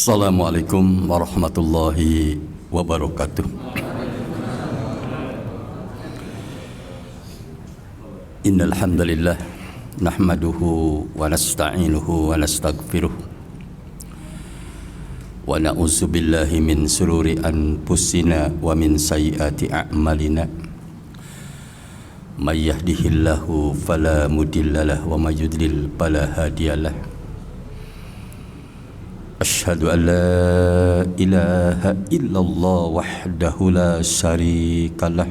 Assalamualaikum warahmatullahi wabarakatuh. Innal hamdalillah nahmaduhu wa nasta'inuhu wa nastaghfiruh wa na'udzu billahi min sururi anfusina wa min sayyiati a'malina. May yahdihillahu fala mudhillalah wa may yudlil fala hadiyalah. Asyhadu an la ilaha illallah wahdahu la syarikalah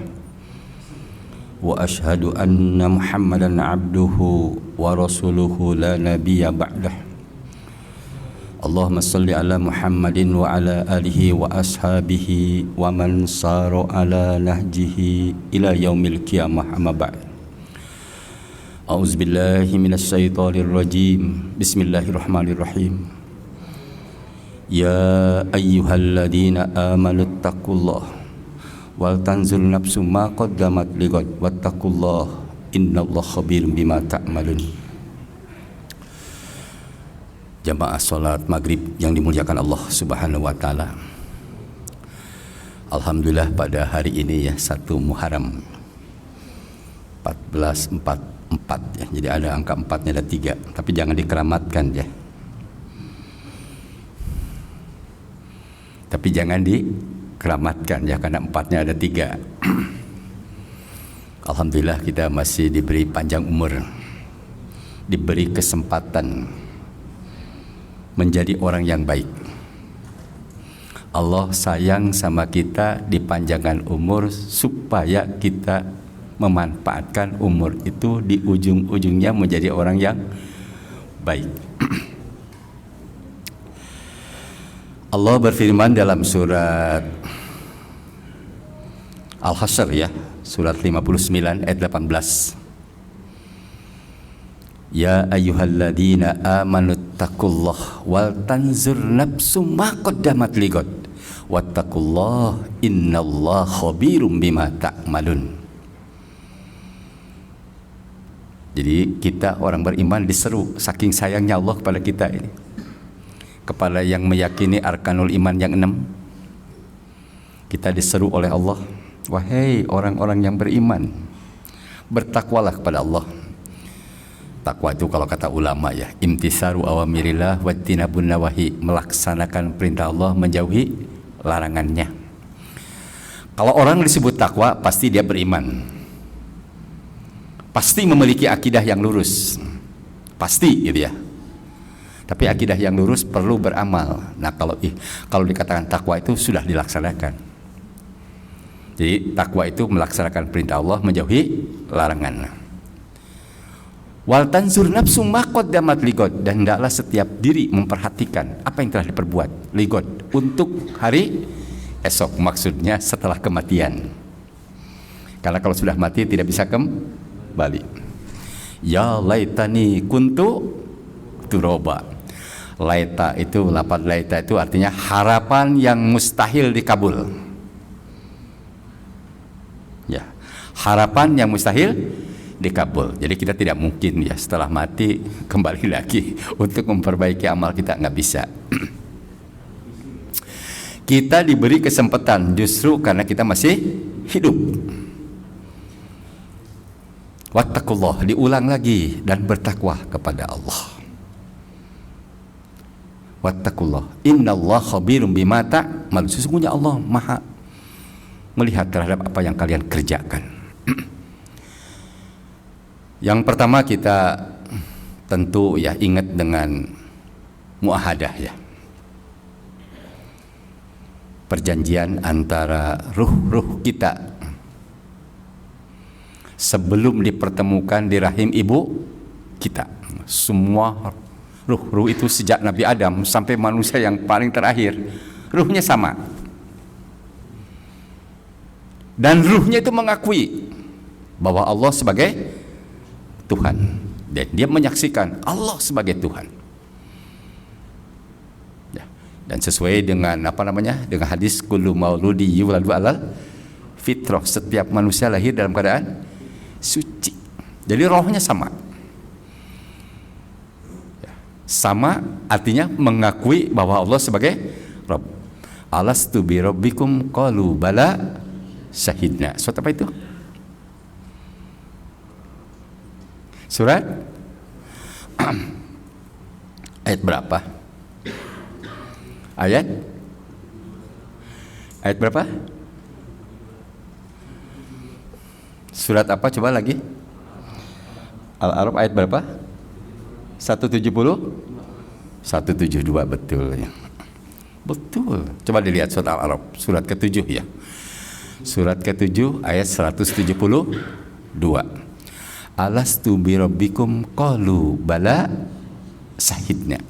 wa asyhadu anna Muhammadan abduhu wa rasuluhu la nabiyya ba'dah. Allahumma salli ala Muhammadin wa ala alihi wa ashabihi wa man sara ala nahjihi ila yaumil qiyamah, amma ba'd. A'udzubillahi minasyaitonir rajim. Bismillahirrahmanirrahim. Ya ayyuhalladzina amanu taqullaha wal tanzur nafsum ma qaddamat lighad wattaqullaha innallaha khabirum bima ta'malun. Jamaah salat maghrib yang dimuliakan Allah Subhanahu wa taala. Alhamdulillah pada hari ini ya 1 Muharram 1444 ya. Jadi ada angka 4-nya, ada 3, tapi jangan dikeramatkan ya. Tapi jangan dikeramatkan ya, karena 4-nya ada 3. Alhamdulillah kita masih diberi panjang umur, diberi kesempatan menjadi orang yang baik. Allah sayang sama kita, dipanjangkan umur supaya kita memanfaatkan umur itu di ujung-ujungnya menjadi orang yang baik. Allah berfirman dalam surat Al-Hasyr ya, surat 59 ayat 18. Ya ayyuhalladzina amanu taqullaha wal tanzur nafsum ma qaddamat lighad wattaqullaha innallaha khabirum bima ta'malun. Jadi kita orang beriman diseru saking sayangnya Allah kepada kita ini, kepada yang meyakini arkanul iman yang 6, kita diseru oleh Allah, wahai orang-orang yang beriman, bertakwalah kepada Allah. Takwa itu kalau kata ulama ya, imtisaru awamirillah wattinabun nawahi, melaksanakan perintah Allah, menjauhi larangannya. Kalau orang disebut takwa, pasti dia beriman, pasti memiliki akidah yang lurus, pasti gitu ya. Tapi akidah yang lurus perlu beramal. Nah kalau dikatakan takwa itu sudah dilaksanakan. Jadi takwa itu melaksanakan perintah Allah, menjauhi larangan. Wal tanzur nafsu ma qaddamat lighad, dan hendaklah setiap diri memperhatikan apa yang telah diperbuat lighad, untuk hari esok, maksudnya setelah kematian. Karena kalau sudah mati tidak bisa kembali. Ya laitani kuntu turoba. Laita itu, lafaz laita itu artinya harapan yang mustahil dikabul. Ya, harapan yang mustahil dikabul. Jadi kita tidak mungkin ya setelah mati kembali lagi untuk memperbaiki amal kita, nggak bisa. Kita diberi kesempatan justru karena kita masih hidup. Wattaqullah, diulang lagi, dan bertakwa kepada Allah. Wattaqullah innallaha khabirum bima ta'malun, sesungguhnya Allah maha melihat terhadap apa yang kalian kerjakan. Yang pertama kita tentu ya ingat dengan muahadah ya, perjanjian antara ruh-ruh kita sebelum dipertemukan di rahim ibu kita. Semua ruh-ruh itu sejak Nabi Adam sampai manusia yang paling terakhir, ruhnya sama. Dan ruhnya itu mengakui bahwa Allah sebagai Tuhan, dan dia menyaksikan Allah sebagai Tuhan. Ya, dan sesuai dengan dengan hadis kullu mauludi yuladu alal fitrah, setiap manusia lahir dalam keadaan suci. Jadi rohnya sama. Sama artinya mengakui bahwa Allah sebagai Rabb. Alastu bi rabbikum qalu bala syahidna. Surat apa itu? Surat ayat berapa? Ayat berapa? Surat apa coba lagi? Al-A'raf ayat berapa? 170? 172 betul ya. Betul. Coba dilihat surat Al-A'raf, surat ke-7 ya. Surat ke-7 ayat 172. Alastu bi rabbikum qalu bala syahidna.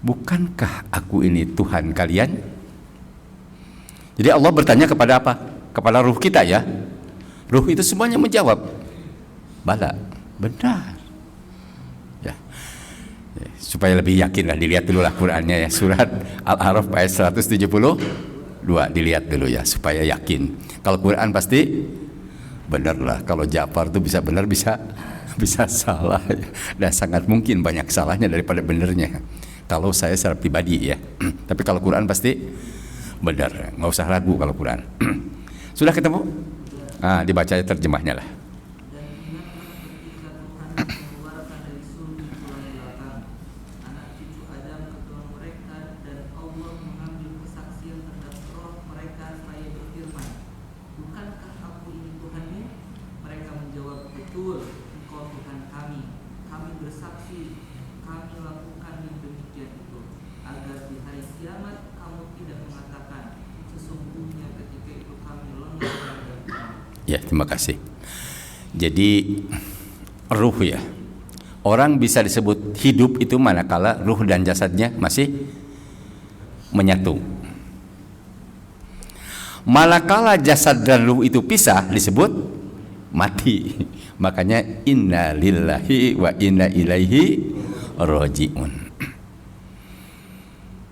Bukankah aku ini Tuhan kalian? Jadi Allah bertanya kepada apa? Kepada ruh kita ya. Ruh itu semuanya menjawab, bala, benar. Ya. Supaya lebih yakin lah, dilihat dulu lah Qur'annya ya. Surat Al-A'raf ayat 172, dilihat dulu ya supaya yakin. Kalau Quran pasti benar lah. Kalau Ja'far tuh bisa benar, bisa salah ya. Dan sangat mungkin banyak salahnya daripada benernya. Kalau saya secara pribadi ya. Tapi kalau Quran pasti benar, nggak usah ragu kalau Quran. Sudah ketemu? Dibaca terjemahnya lah. Ya, terima kasih. Jadi ruh ya, orang bisa disebut hidup itu manakala ruh dan jasadnya masih menyatu. Manakala jasad dan ruh itu pisah disebut mati. Makanya inna lillahi wa inna ilaihi raji'un.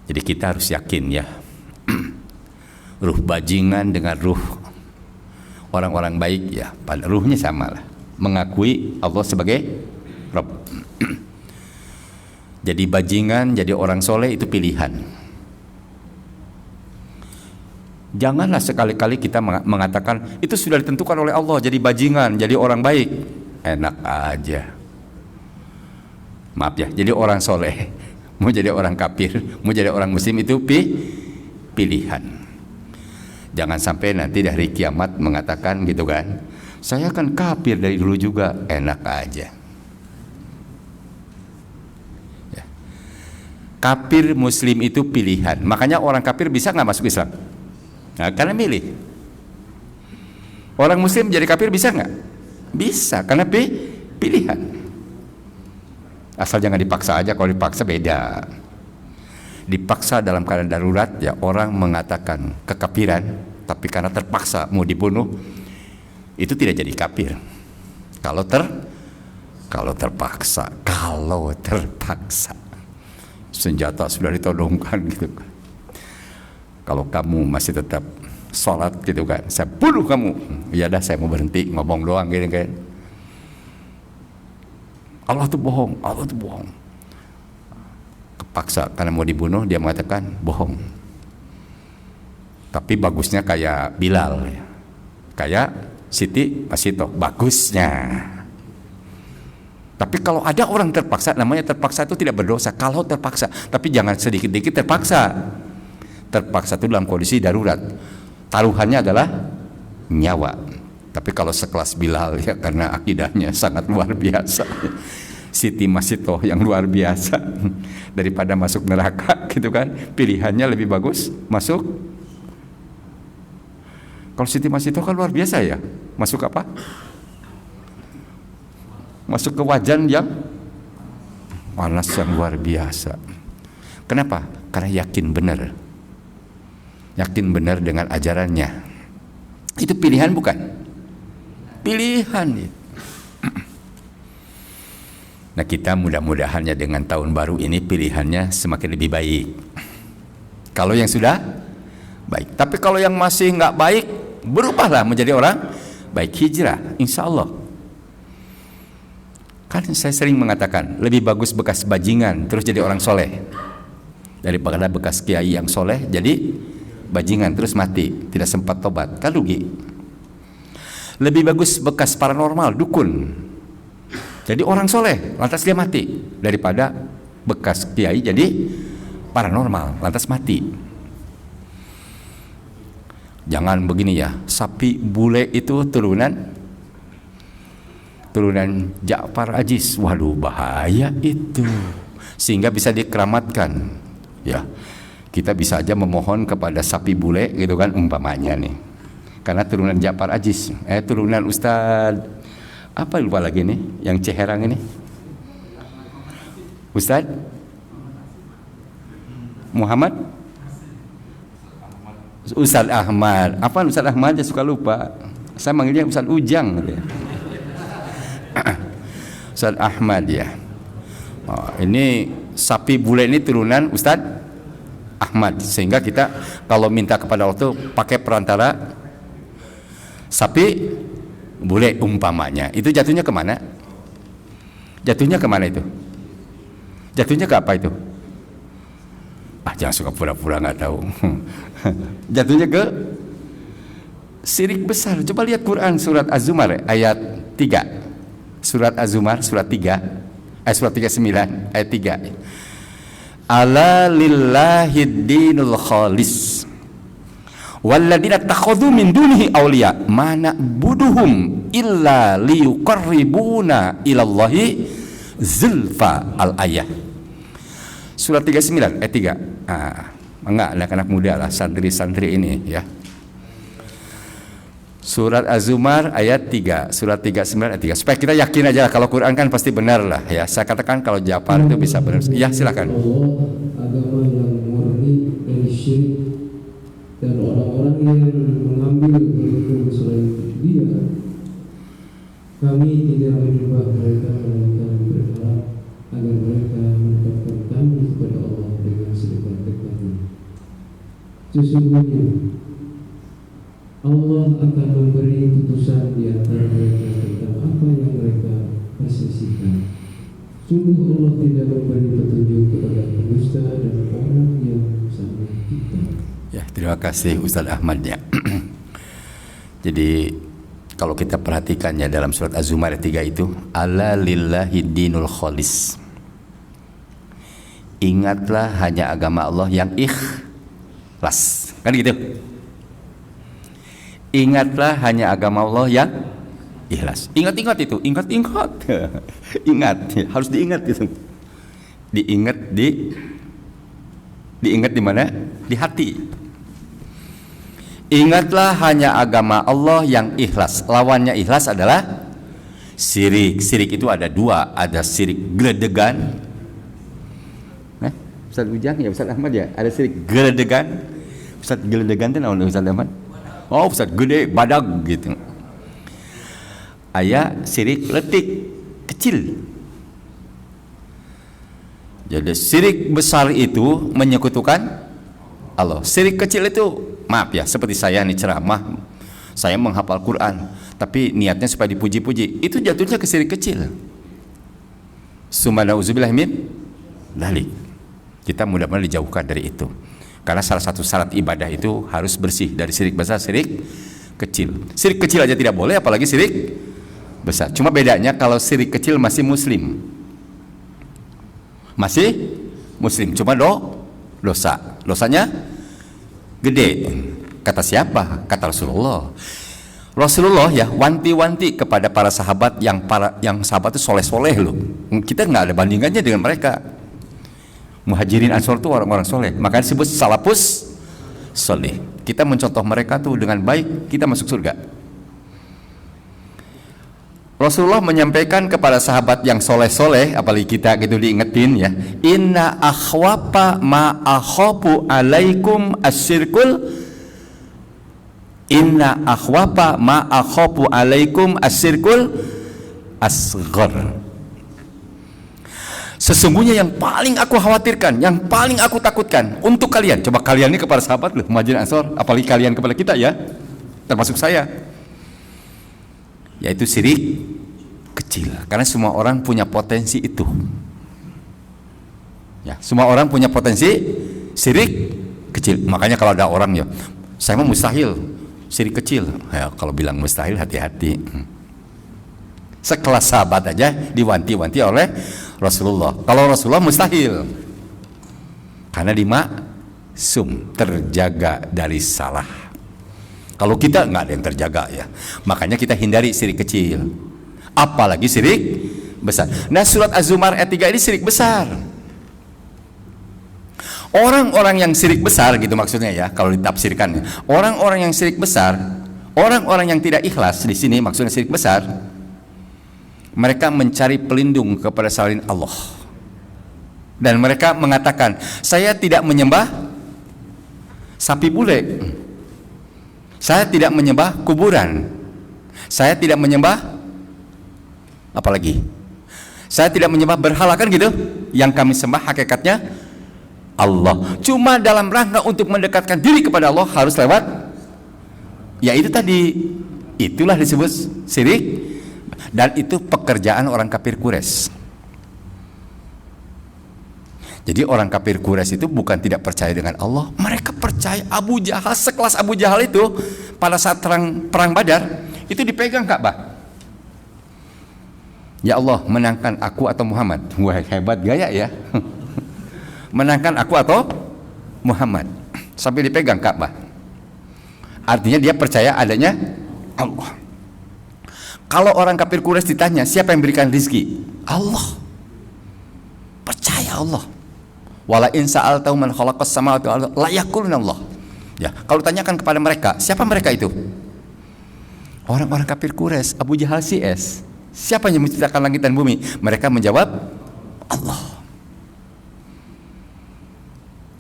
Jadi kita harus yakin ya, ruh bajingan dengan ruh orang-orang baik ya, pada ruhnya sama lah, mengakui Allah sebagai Rabb. Jadi bajingan, jadi orang soleh itu pilihan. Janganlah sekali-kali kita mengatakan itu sudah ditentukan oleh Allah, jadi bajingan, jadi orang baik. Enak aja. Maaf ya, jadi orang soleh, mau jadi orang kafir, mau jadi orang muslim itu pilihan. Jangan sampai nanti dari kiamat mengatakan gitu kan, saya kan kafir dari dulu juga. Enak aja ya. Kafir muslim itu pilihan. Makanya orang kafir bisa nggak masuk Islam? Nah, karena milih. Orang muslim jadi kafir bisa nggak? Bisa, karena pilihan. Asal jangan dipaksa aja. Kalau dipaksa beda. Dipaksa dalam keadaan darurat ya, orang mengatakan kekafiran, tapi karena terpaksa mau dibunuh, itu tidak jadi kafir. Kalau terpaksa senjata sudah ditodongkan gitu kan. Kalau kamu masih tetap sholat gitu kan, saya bunuh kamu. Ya dah, saya mau berhenti ngomong doang gitu kan. Allah tuh bohong. Paksa karena mau dibunuh, dia mengatakan bohong. Tapi bagusnya kayak Bilal ya. Kayak Siti Masito, bagusnya. Tapi kalau ada orang terpaksa, namanya terpaksa itu tidak berdosa kalau terpaksa. Tapi jangan sedikit-sedikit terpaksa. Terpaksa itu dalam kondisi darurat. Taruhannya adalah nyawa. Tapi kalau sekelas Bilal ya, karena akidahnya sangat luar biasa, Siti Masito yang luar biasa, daripada masuk neraka gitu kan, pilihannya lebih bagus masuk. Kalau Siti Masito kan luar biasa ya, masuk apa? Masuk ke wajan yang panas yang luar biasa. Kenapa? Karena yakin benar dengan ajarannya. Itu pilihan bukan? Pilihan itu. Nah, kita mudah-mudahannya dengan tahun baru ini pilihannya semakin lebih baik. Kalau yang sudah baik. Tapi kalau yang masih nggak baik, berubahlah menjadi orang baik, hijrah, insya Allah. Kan saya sering mengatakan lebih bagus bekas bajingan terus jadi orang soleh daripada bekas kiai yang soleh jadi bajingan terus mati tidak sempat tobat, kan rugi. Lebih bagus bekas paranormal dukun jadi orang soleh lantas dia mati daripada bekas kiai jadi paranormal lantas mati. Jangan begini ya, sapi bule itu turunan Ja'far Ajis, waduh bahaya itu, sehingga bisa dikeramatkan ya. Kita bisa aja memohon kepada sapi bule gitu kan umpamanya nih, karena turunan Ja'far Ajis, turunan Ustadz apa lupa lagi nih yang Ciherang ini, Ustadz Muhammad Ustadz Ahmad, apa Ustadz Ahmad ya suka lupa. Saya manggilnya Ustadz Ujang gitu ya. Ustadz Ahmad ya. Oh, ini sapi bule ini turunan Ustadz Ahmad, sehingga kita kalau minta kepada Allah tuh pakai perantara sapi bule umpamanya. Itu jatuhnya kemana? Jatuhnya kemana itu? Jatuhnya ke apa itu? Jangan suka pura-pura nggak tahu. Jatuhnya ke syirik besar. Coba lihat Quran surat Az-Zumar ayat 3. Surat Az-Zumar surat 3 surat 39 ayat 3. Ala lillahid dinul khalis walladzina takhadhu min dunihi awliya ma na'buduhum illa liyuqarribuna ilallahi zulfa al-ayah. Surat 39 ayat 3. Enggak, anak-anak muda lah, santri-santri ini ya. Surat Az-Zumar ayat 3, surat 39 ayat 3. Supaya kita yakin aja kalau Quran kan pasti benar lah ya. Saya katakan kalau Ja'far itu bisa benar. Ya, silakan. Agama yang murni dari syirik dan orang-orang yang mengambil ilmu selain dia, kami tidak menyembah mereka melainkan berharap agar mereka mendekatkan kami kepada Allah dengan sedekat-dekatnya. Sesungguhnya Allah akan memberi putusan di antara mereka tentang apa yang mereka persisikan. Sungguh Allah tidak memberi petunjuk kepada pendusta dan orang yang sama kita. Ya, terima kasih Ustadz Ahmad ya. Jadi kalau kita perhatikannya dalam surat Az-Zumar ayat 3 itu, ala lillahi dinul khalis. Ingatlah hanya agama Allah yang ikhlas. Kan gitu. Ingatlah hanya agama Allah yang ikhlas. Ingat-ingat itu, ingat-ingat. Ingat, harus diingat itu. Diingat di mana? Di hati. Ingatlah hanya agama Allah yang ikhlas. Lawannya ikhlas adalah syirik. Syirik itu ada dua, ada syirik geledegan. Ustaz Ujang ya, Ustaz Ahmad ya, ada syirik geledegan. Ustaz geledegan itu namanya Ustaz Ahmad. Oh, Ustaz gede badag gitu. Aya syirik letik kecil. Jadi syirik besar itu menyekutukan Allah. Syirik kecil itu, maaf ya, seperti saya nih ceramah, saya menghafal Quran, tapi niatnya supaya dipuji-puji, itu jatuhnya ke syirik kecil. Subhanauzubillah min dzalik. Kita mudah-mudahan dijauhkan dari itu. Karena salah satu syarat ibadah itu harus bersih dari syirik besar, syirik kecil. Syirik kecil aja tidak boleh, apalagi syirik besar. Cuma bedanya kalau syirik kecil masih muslim. Masih muslim, cuma dosa. Dosanya gede. Kata siapa? Kata Rasulullah. Rasulullah ya wanti-wanti kepada para sahabat yang sahabat itu soleh-soleh loh. Kita nggak ada bandingannya dengan mereka. Muhajirin Ansor itu orang-orang soleh, makanya disebut salafus soleh. Kita mencontoh mereka tuh dengan baik, kita masuk surga. Rasulullah menyampaikan kepada sahabat yang soleh-soleh, apalagi kita gitu diingetin ya, inna akhwafa ma akhafu alaikum asyirkul, inna akhwafa ma akhafu alaikum asyirkul asghar. Sesungguhnya yang paling aku khawatirkan, yang paling aku takutkan untuk kalian, coba kalian ini kepada sahabat loh, Muhajirin Ansor, apalagi kalian kepada kita ya, termasuk saya, yaitu syirik kecil. Karena semua orang punya potensi itu. Ya, semua orang punya potensi syirik kecil. Makanya kalau ada orang ya, saya mah mustahil syirik kecil. Ya, kalau bilang mustahil hati-hati. Sekelas sahabat aja diwanti-wanti oleh Rasulullah. Kalau Rasulullah mustahil. Karena dimaksum, terjaga dari salah. Kalau kita nggak ada yang terjaga ya. Makanya kita hindari syirik kecil. Apalagi syirik besar. Nah, surat Az-Zumar ayat 3 ini syirik besar. Orang-orang yang syirik besar gitu maksudnya ya, kalau ditafsirkan. Orang-orang yang syirik besar, orang-orang yang tidak ikhlas di sini maksudnya syirik besar, mereka mencari pelindung kepada selain Allah. Dan mereka mengatakan, saya tidak menyembah sapi bule. Saya tidak menyembah kuburan. Saya tidak menyembah apalagi? Saya tidak menyembah berhala, kan gitu. Yang kami sembah hakikatnya Allah. Cuma dalam rangka untuk mendekatkan diri kepada Allah harus lewat, ya itu tadi. Itulah disebut syirik. Dan itu pekerjaan orang kafir Quraisy. Jadi orang kafir Quraisy itu bukan tidak percaya dengan Allah, mereka percaya Abu Jahal, sekelas Abu Jahal itu pada saat perang Badar itu dipegang Ka'bah. Ya Allah, menangkan aku atau Muhammad. Wah, hebat gaya ya. Menangkan aku atau Muhammad, sampai dipegang Ka'bah. Artinya dia percaya adanya Allah. Kalau orang kafir Quraisy ditanya siapa yang berikan rizki, Allah. Percaya Allah. Wala in sa'altahu man khalaqas samawati wal arda la yaquluna Allah. Ya, kalau tanyakan kepada mereka, siapa mereka itu? Orang-orang kafir Quraisy, Abu Jahal CS. Siapa yang menciptakan langit dan bumi? Mereka menjawab Allah.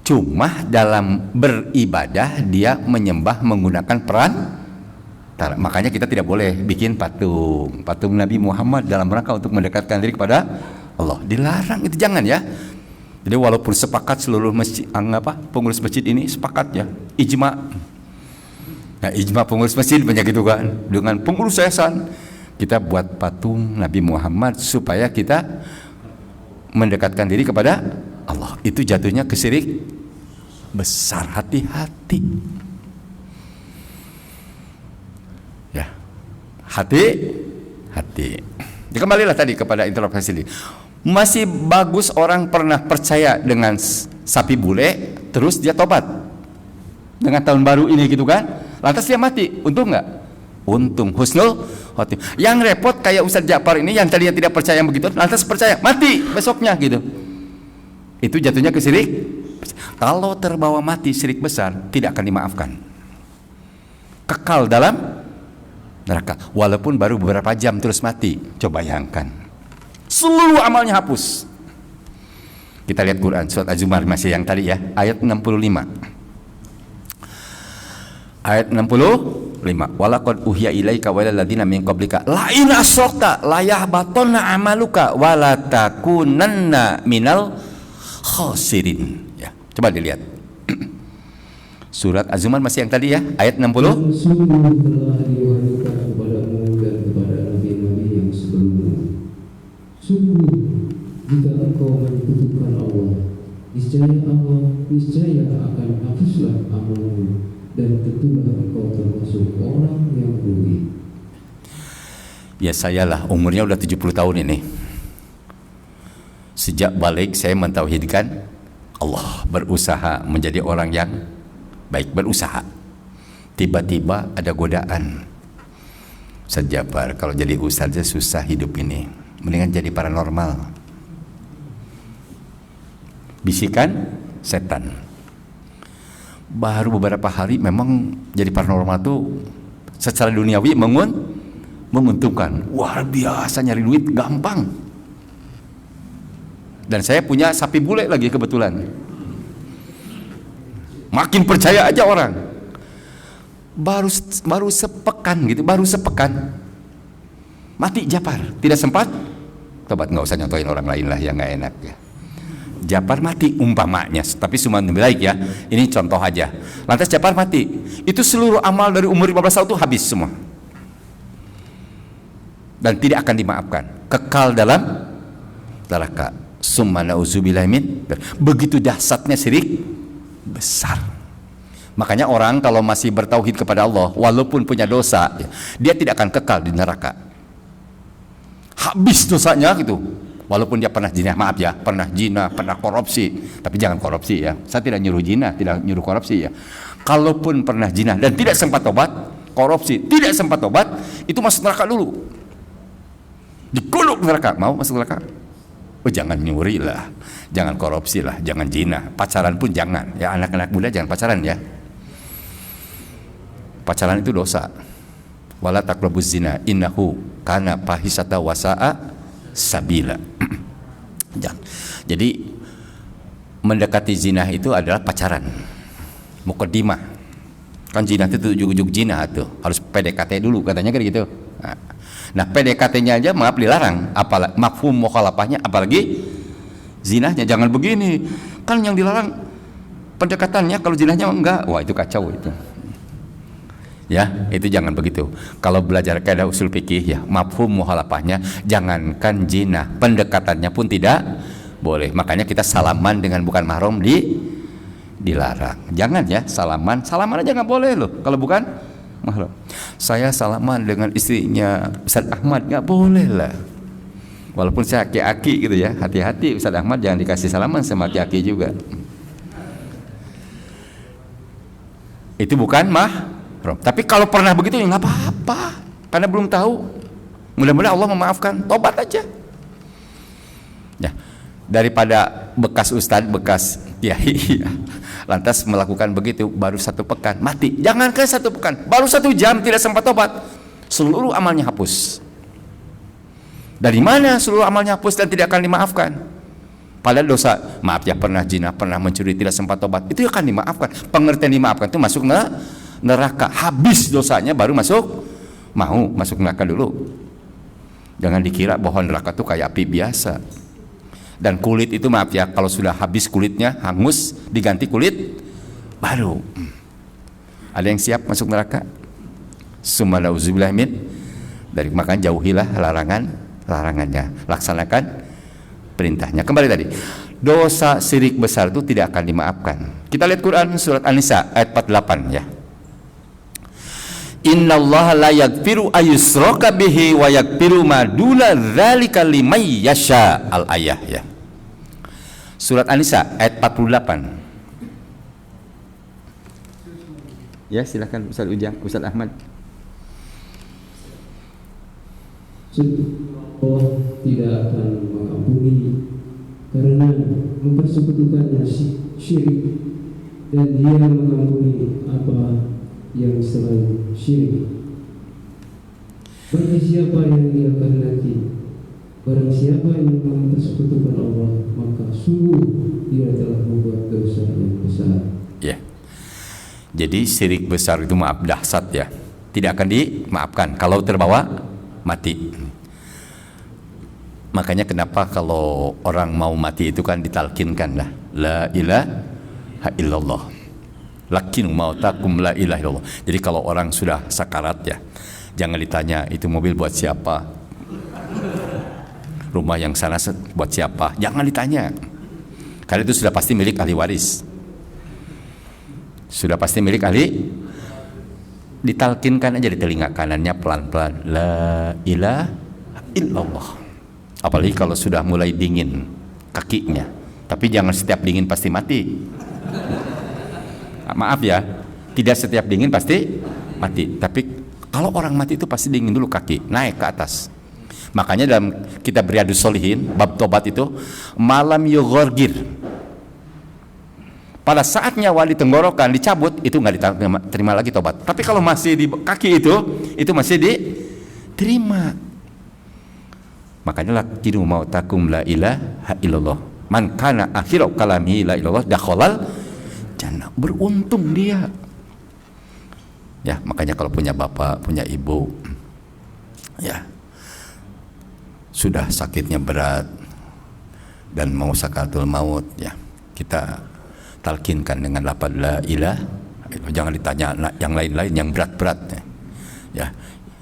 Cuma dalam beribadah dia menyembah menggunakan peran. Makanya kita tidak boleh bikin patung Nabi Muhammad dalam rangka untuk mendekatkan diri kepada Allah. Dilarang, itu jangan ya. Jadi walaupun sepakat seluruh masjid, pengurus masjid ini sepakat ya, ijma. Nah, ijma pengurus masjid banyak gitu kan. Dengan pengurus yayasan kita buat patung Nabi Muhammad supaya kita mendekatkan diri kepada Allah. Itu jatuhnya ke syirik besar. Hati-hati. Ya, hati-hati. Kembalilah tadi kepada interpretasi ini. Masih bagus orang pernah percaya dengan sapi bule, terus dia tobat dengan tahun baru ini gitu kan, lantas dia mati, untung nggak? Untung, husnul khotimah. Yang repot kayak Ustadz Ja'far ini yang tadinya tidak percaya begitu, lantas percaya, mati besoknya gitu. Itu jatuhnya ke syirik. Kalau terbawa mati syirik besar, tidak akan dimaafkan. Kekal dalam neraka, walaupun baru beberapa jam terus mati. Coba bayangkan, seluruh amalnya hapus. Kita lihat Quran surat Az-Zumar masih yang tadi ya, ayat 65. Ayat 65. Walaqad uhiya ilaika wa ilal ladzina min qablika la in asyrakta la yahbatanna amaluka wa la takunanna minal khasirin. Ya, coba dilihat. Surat Az-Zumar masih yang tadi ya, ayat 60. Sungguh telah diwahyukan kepadamu dan kepada nabi-nabi yang sebelummu. Sungguh jika engkau menyekutukan Allah, niscaya akan hapuslah amalmu, dan tentulah engkau termasuk orang yang rugi. Ya, saya lah umurnya udah 70 tahun ini. Sejak balik saya mentauhidkan Allah, berusaha menjadi orang yang baik, berusaha. Tiba-tiba ada godaan. Ustadz Ja'far, kalau jadi ustadz susah hidup ini, mendingan jadi paranormal. Bisikan setan. Baru beberapa hari memang jadi paranormal tuh secara duniawi menguntungkan. Luar biasa, nyari duit gampang. Dan saya punya sapi bule lagi kebetulan. Makin percaya aja orang. Baru sepekan gitu, mati Ja'far. Tidak sempat tobat, nggak usah nyontohin orang lain lah yang nggak enak ya. Ja'far mati umpamanya, tapi cuma lebih baik ya. Ini contoh aja. Lantas Ja'far mati, itu seluruh amal dari umur 15 tahun itu habis semua. dan tidak akan dimaafkan, kekal dalam neraka. Summa nauzubillahi min. Begitu dahsyatnya syirik besar. Makanya orang kalau masih bertauhid kepada Allah walaupun punya dosa, dia tidak akan kekal di neraka. Habis dosanya gitu. Walaupun dia pernah zina, maaf ya, pernah zina, pernah korupsi, tapi jangan korupsi ya. Saya tidak nyuruh zina, tidak nyuruh korupsi ya. Kalaupun pernah zina dan tidak sempat tobat, korupsi, tidak sempat tobat, itu masuk neraka dulu. Dikuluk neraka, mau masuk neraka? Oh, jangan nyuri lah, jangan korupsi lah, jangan zina, pacaran pun jangan. Ya anak-anak muda jangan pacaran ya. Pacaran itu dosa. Wala taqrabuz zina innahu kana fahisata wa sa'a sabila. Jadi mendekati zina itu adalah pacaran, mukaddimah. Kan zina itu ujuk-ujuk zina tuh, harus PDKT dulu katanya kan gitu. Nah PDKT-nya aja maaf dilarang, apalagi mafhum mukhalafahnya, apalagi zinahnya. Jangan begini, kan yang dilarang pendekatannya, kalau zinahnya enggak, wah itu kacau itu. Ya, itu jangan begitu. Kalau belajar kaidah usul fikih ya, mafhum mukhalafahnya, jangankan zina, pendekatannya pun tidak boleh. Makanya kita salaman dengan bukan mahram dilarang. Jangan ya, salaman aja nggak boleh loh kalau bukan mahram. Saya salaman dengan istrinya Ustaz Ahmad, nggak boleh lah. Walaupun saya aki-aki gitu ya, hati-hati Ustaz Ahmad, jangan dikasih salaman sama aki-aki juga. Itu bukan mahram. Tapi kalau pernah begitu ya nggak apa-apa, karena belum tahu. Mudah-mudahan Allah memaafkan, tobat aja. Ya, daripada bekas ustadz, bekas kiai, ya, lantas melakukan begitu baru 1 pekan mati. Jangankan 1 pekan, baru 1 jam tidak sempat tobat, seluruh amalnya hapus. Dari mana seluruh amalnya hapus dan tidak akan dimaafkan? Padahal dosa, maaf ya, pernah zina, pernah mencuri, tidak sempat tobat, itu akan dimaafkan. Pengertian dimaafkan itu masuk neraka, habis dosanya baru masuk neraka dulu. Jangan dikira bahwa neraka itu kayak api biasa. Dan kulit itu maaf ya, kalau sudah habis kulitnya hangus, diganti kulit baru. Ada yang siap masuk neraka? Summa nauzubillahi min. Dari makan jauhilah larangannya, laksanakan perintahnya. Kembali tadi, dosa syirik besar itu tidak akan dimaafkan. Kita lihat Quran surat An-Nisa ayat 48 ya. Innallaha la yaghfiru ayyushraka bihi wa yaghfiru ma duna dzalika liman yasha. Al-ayah ya. Surat An-Nisa ayat 48. Ya, silakan Ustaz Ujang, Ustaz Ahmad. Allah tidak akan mengampuni karena mempersekutukannya syirik, dan Dia mengampuni apa yang selain syirik. Bagi siapa yang Dia kehendaki, barang siapa yang mempersekutukan Allah, maka sungguh dia telah membuat dosa yang besar. Ya. Jadi syirik besar itu maaf dahsyat ya, tidak akan dimaafkan kalau terbawa mati. Makanya kenapa kalau orang mau mati itu kan ditalkinkan lah, la ilaha illallah. Lakin mautakum la ilaha illallah. Jadi kalau orang sudah sakarat ya, jangan ditanya itu mobil buat siapa, rumah yang sana buat siapa, jangan ditanya. Karena itu sudah pasti milik ahli waris. Sudah pasti milik ahli. Ditalkinkan aja di telinga kanannya pelan-pelan, la ilaha illallah. Apalagi kalau sudah mulai dingin kakinya. Tapi jangan setiap dingin pasti mati. Maaf ya, tidak setiap dingin pasti mati. Tapi kalau orang mati itu pasti dingin dulu kaki, naik ke atas. Makanya dalam kitab Riyadhus Shalihin bab tobat itu, malam yughorgir, pada saat nyawa di tenggorokan dicabut, itu nggak diterima lagi tobat. Tapi kalau masih di kaki itu masih diterima. Makanya lakiru mautakum la ilaha illallah. Man kana akhiru kalamihi la ilallah dakhalal jannah. Beruntung dia. Ya, makanya kalau punya bapak, punya ibu, ya sudah sakitnya berat dan mau sakaratul maut, ya kita talkinkan dengan lafaz la ilaha. Jangan ditanya yang lain-lain yang berat-berat ya.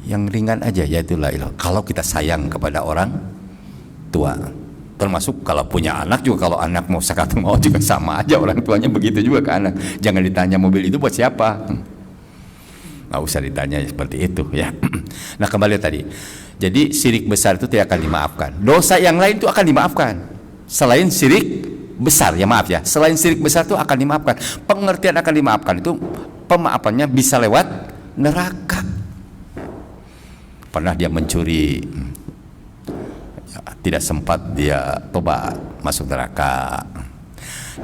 yang ringan aja, yaitu la ilaha. Kalau kita sayang kepada orang tua, termasuk kalau punya anak juga, kalau anak mau sakaratul maut juga sama aja, orang tuanya begitu juga ke anak. Jangan ditanya mobil itu buat siapa, nggak usah ditanya seperti itu ya. Nah, kembali tadi, jadi syirik besar itu tidak akan dimaafkan. Dosa yang lain itu akan dimaafkan selain syirik besar, ya maaf ya, selain syirik besar itu akan dimaafkan. Pengertian akan dimaafkan itu pemaafannya bisa lewat neraka. Pernah dia mencuri, ya, tidak sempat dia tobat, masuk neraka.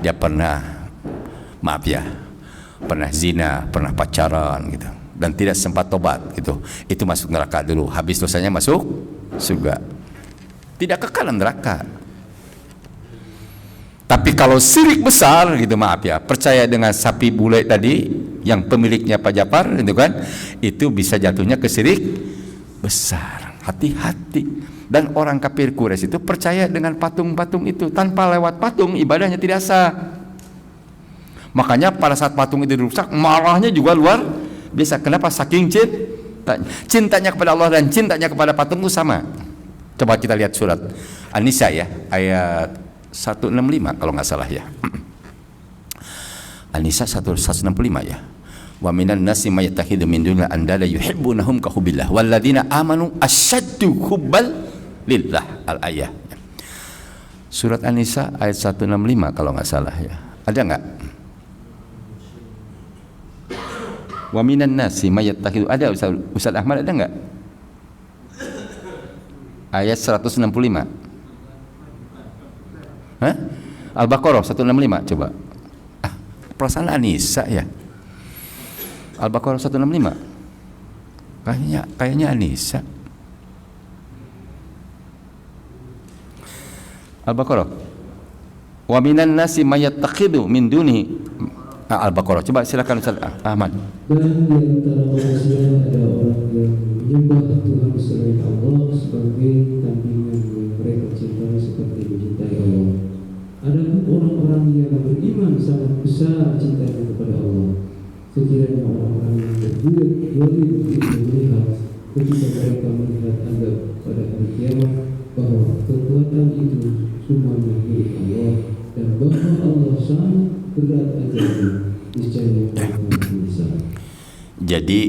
Dia pernah, maaf ya, pernah zina, pernah pacaran gitu, dan tidak sempat tobat gitu, itu masuk neraka dulu, habis dosanya masuk surga, tidak kekal neraka. Tapi kalau syirik besar gitu, maaf ya, percaya dengan sapi bule tadi yang pemiliknya Pak Japar itu kan, itu bisa jatuhnya ke syirik besar. Hati-hati. Dan orang kafir Quraisy itu percaya dengan patung-patung itu, tanpa lewat patung ibadahnya tidak sah. Makanya pada saat patung itu dirusak, marahnya juga luar biasa. Kenapa? Saking cintanya kepada Allah dan cintanya kepada patung itu sama. Coba kita lihat surat An-Nisa ya, ayat 165 kalau nggak salah ya. An-Nisa 165 ya. Wa minan nasi may yattakhidhu min dunillahi andada yuhibbunahum ka hubbillah walladzina amanu asyaddu hubbal lillah. Al-ayah. Surat An-Nisa ayat 165 kalau nggak salah ya. Ada nggak? Wa minan nasi may yattakhidhu, ada Ustaz Ahmad, ada nggak? Ayat 165. Hah? Al-Baqarah 165 coba. Perasaan An-Nisa ya. Al-Baqarah 165. Kayaknya An-Nisa. Al-Baqarah. Wa minan nasi may yattakhidhu min duni. Al-Baqarah. Coba silakan Ustaz Ahmad. Dan di antara manusia ada orang yang menyembah Tuhan selain Allah sebagai tandingan yang mereka cintai seperti mencintai Allah. Adapun orang-orang yang beriman sangat besar cintanya kepada Allah. Sekiranya orang-orang yang berbuat zalim itu melihat ketika mereka melihat azab pada hari kiamat bahwa kekuatan itu semuanya milik Allah dan bahwa Allah sangat berat azabnya, niscaya mereka bisa. Jadi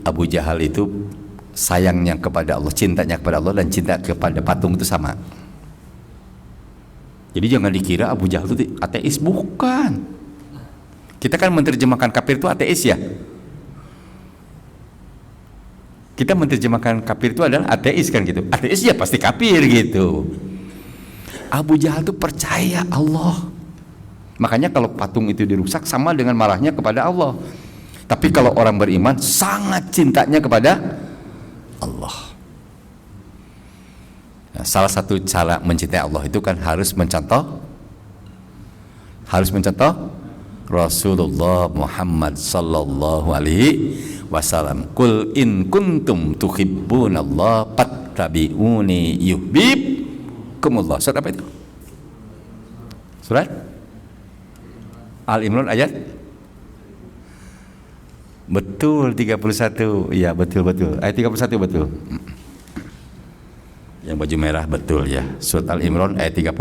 Abu Jahal itu sayangnya kepada Allah, cintanya kepada Allah dan cinta kepada patung itu sama. Jadi jangan dikira Abu Jahal itu ateis, bukan. Kita kan menerjemahkan kafir itu ateis ya. Kita menerjemahkan kafir itu adalah ateis kan gitu. Ateis ya pasti kafir gitu. Abu Jahal itu percaya Allah. Makanya kalau patung itu dirusak sama dengan marahnya kepada Allah. Tapi kalau orang beriman sangat cintanya kepada Allah. Nah, salah satu cara mencintai Allah itu kan harus mencontoh Rasulullah Muhammad sallallahu alaihi wasallam. Qul in kuntum tuhibbunallaha fattabi'uni yuhibbukumullah. Surat apa itu? Surat Al-Imran ayat betul 31. Iya, betul. Ayat 31 betul. Yang baju merah betul ya. Surat Al-Imran ayat 31.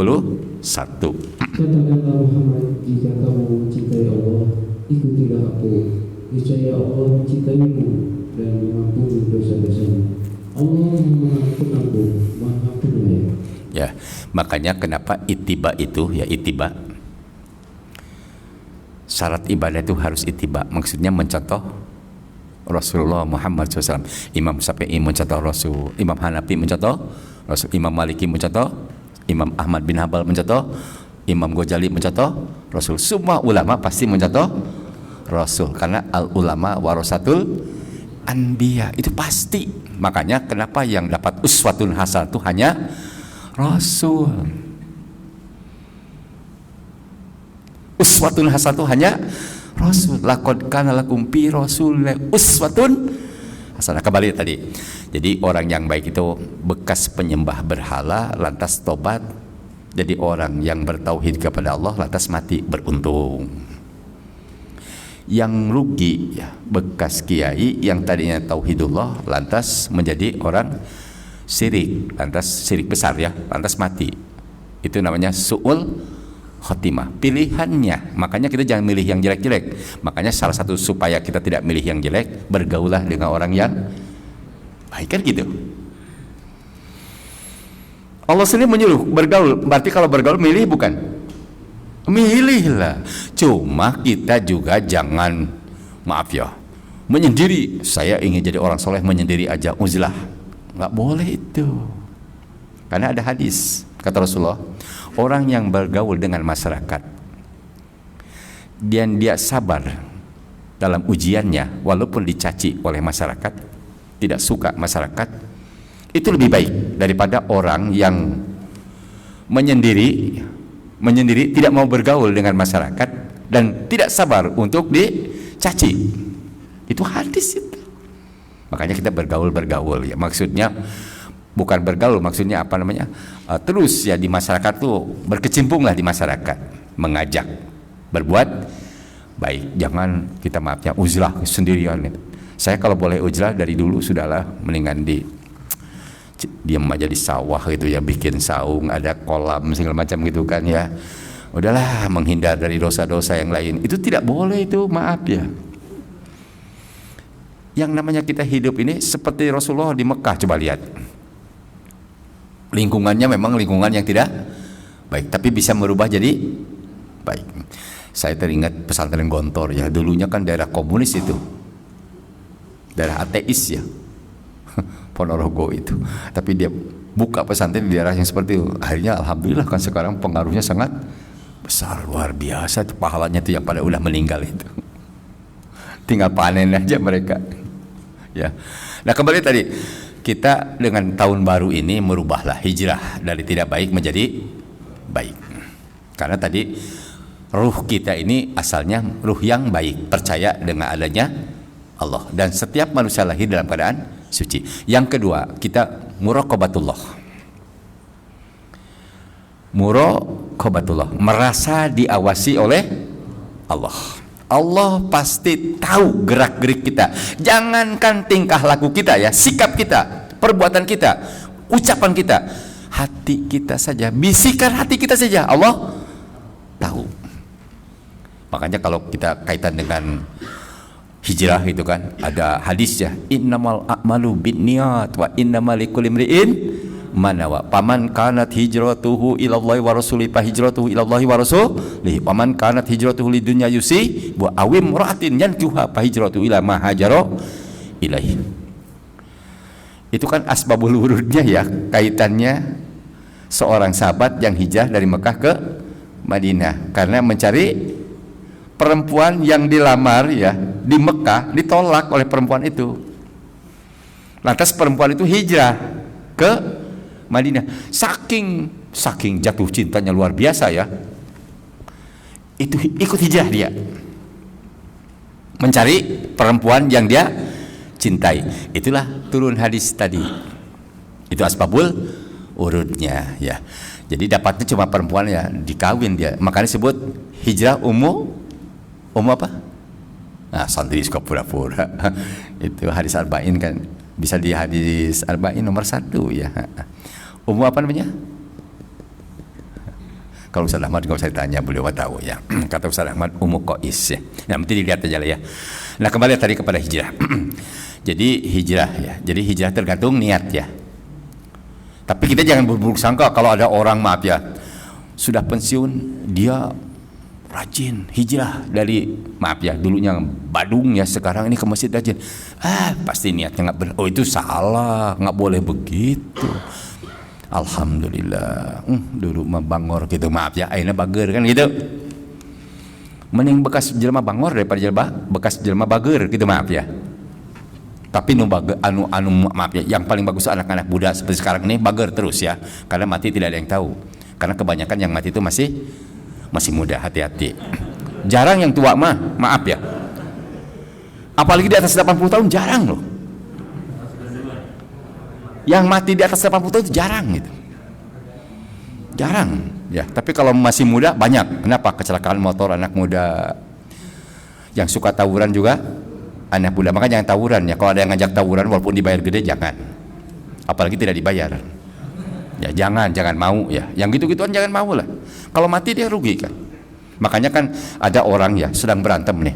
Katakanlah Muhammad, jika kamu mencintai Allah, ikutilah aku. Niscaya Allah mencintaimu dan mengampuni dosa-dosamu. Allah Maha Pengampun, Maha Penyayang. Ya, makanya kenapa ittiba itu ya, ittiba. Syarat ibadah itu harus ittiba. Maksudnya mencontoh Rasulullah Muhammad SAW. Imam Syafi'i mencontoh Rasul, Imam Hanafi mencontoh Rasul, Imam Maliki mencontoh, Imam Ahmad bin Hanbal mencontoh, Imam Ghazali mencontoh Rasul. Semua ulama pasti mencontoh Rasul, karena al ulama warasatul anbiya, itu pasti. Makanya kenapa yang dapat uswatun hasanah itu hanya Rasul. Uswatun hasanah itu hanya Rasul. Laqad kana lakum fi Rasulillahi uswatun hasanah. Kembali tadi. Jadi orang yang baik itu bekas penyembah berhala lantas tobat jadi orang yang bertauhid kepada Allah lantas mati beruntung. yang rugi ya, bekas kiai yang tadinya tauhidullah lantas menjadi orang syirik, lantas syirik besar ya, lantas mati. Itu namanya su'ul khotimah. Pilihannya, makanya kita jangan milih yang jelek-jelek. Makanya salah satu supaya kita tidak milih yang jelek, bergaulah dengan orang yang baik, kan gitu. Allah sendiri menyuruh bergaul, berarti kalau bergaul milih bukan? Milihlah. Cuma kita juga jangan, maaf ya, menyendiri. Saya ingin jadi orang soleh menyendiri aja, uzlah. Nggak boleh itu. Karena ada hadis, kata Rasulullah, orang yang bergaul dengan masyarakat dan dia sabar dalam ujiannya walaupun dicaci oleh masyarakat, tidak suka masyarakat, itu lebih baik daripada orang yang menyendiri tidak mau bergaul dengan masyarakat dan tidak sabar untuk dicaci. Itu hadis itu. Makanya kita bergaul ya. Maksudnya bukan bergaul, maksudnya apa namanya? Terus ya di masyarakat tuh berkecimpunglah di masyarakat, mengajak berbuat baik. Jangan kita maafnya uzlah sendirian. Saya kalau boleh uzlah dari dulu sudahlah, mendingan diam aja di sawah gitu ya, bikin saung, ada kolam segala macam gitu kan ya. Udahlah, menghindar dari dosa-dosa yang lain. Itu tidak boleh itu, maaf ya. Yang namanya kita hidup ini seperti Rasulullah di Mekah, coba lihat. Lingkungannya memang lingkungan yang tidak baik, tapi bisa merubah jadi baik. Saya teringat pesantren Gontor ya, dulunya kan daerah komunis itu, daerah ateis ya, Ponorogo itu, tapi dia buka pesantren di daerah yang seperti itu. Akhirnya alhamdulillah kan sekarang pengaruhnya sangat besar, luar biasa. Itu pahalanya itu yang pada udah meninggal itu, tinggal panen aja mereka ya. Nah kembali tadi, kita dengan tahun baru ini merubahlah, hijrah dari tidak baik menjadi baik. Karena tadi ruh kita ini asalnya ruh yang baik, percaya dengan adanya Allah, dan setiap manusia lahir dalam keadaan suci. Yang kedua, kita muraqabatullah. Muraqabatullah, merasa diawasi oleh Allah. Allah pasti tahu gerak-gerik kita. Jangankan tingkah laku kita ya, sikap kita, perbuatan kita, ucapan kita, hati kita saja, bisikan hati kita saja Allah tahu. Makanya kalau kita kaitan dengan hijrah itu kan ada hadisnya, innamal a'malu binniyat wa innamal likulli imri'in ma nawa. Paman kanat hijratuhu ilallahi wa rasulihi fa hijratuhu ilallahi wa rasulihi. Paman kanat hijratuhu lidunya yusi wa awim ra'atin yankuha fa hijratuhu ila ma hajara ilaihi. Itu kan asbabul wurudnya ya, kaitannya seorang sahabat yang hijrah dari Mekah ke Madinah karena mencari perempuan yang dilamar ya di Mekah, ditolak oleh perempuan itu. Lantas perempuan itu hijrah ke Madinah. Saking jatuh cintanya luar biasa ya, itu ikut hijrah dia mencari perempuan yang dia cintai. Itulah turun hadis tadi. Itu asbabul urudnya ya. Jadi dapatnya cuma perempuan ya, dikawin dia. Makanya disebut hijrah apa? Nah, santri suka pura-pura. Itu hadis arba'in kan, bisa di hadis arba'in nomor 1 ya. Apa namanya? Kalau Ustaz Ahmad kalau saya tanya beliau tahu ya. Kata Ustaz Ahmad Qais ya. Nah, nanti dilihat aja lah ya. Nah, kembali tadi kepada hijrah. Jadi hijrah ya. Jadi hijrah tergantung niat ya. Tapi kita jangan berburuk sangka kalau ada orang, maaf ya, sudah pensiun dia rajin hijrah dari, maaf ya, dulunya Badung ya, sekarang ini ke masjid rajin. Pasti niatnya nggak benar. Oh itu salah, nggak boleh begitu. Alhamdulillah, dulu mah bangor gitu, maaf ya, akhirnya bager kan gitu. Mending bekas jelma bangor daripada bekas jelma bager gitu, maaf ya. Tapi maaf ya, yang paling bagus anak-anak muda seperti sekarang ini bager terus ya, karena mati tidak ada yang tahu. Karena kebanyakan yang mati itu masih muda, hati-hati. Jarang yang tua mah, maaf ya. Apalagi di atas 80 tahun jarang loh. Yang mati di atas 80 tahun itu jarang gitu. Jarang ya, tapi kalau masih muda banyak. Kenapa? Kecelakaan motor anak muda. Yang suka tawuran juga anak muda. Maka jangan tawuran ya. Kalau ada yang ngajak tawuran walaupun dibayar gede, jangan. Apalagi tidak dibayar. Ya jangan mau ya. Yang gitu-gituan jangan mau lah. Kalau mati dia rugi kan. Makanya kan ada orang ya sedang berantem nih.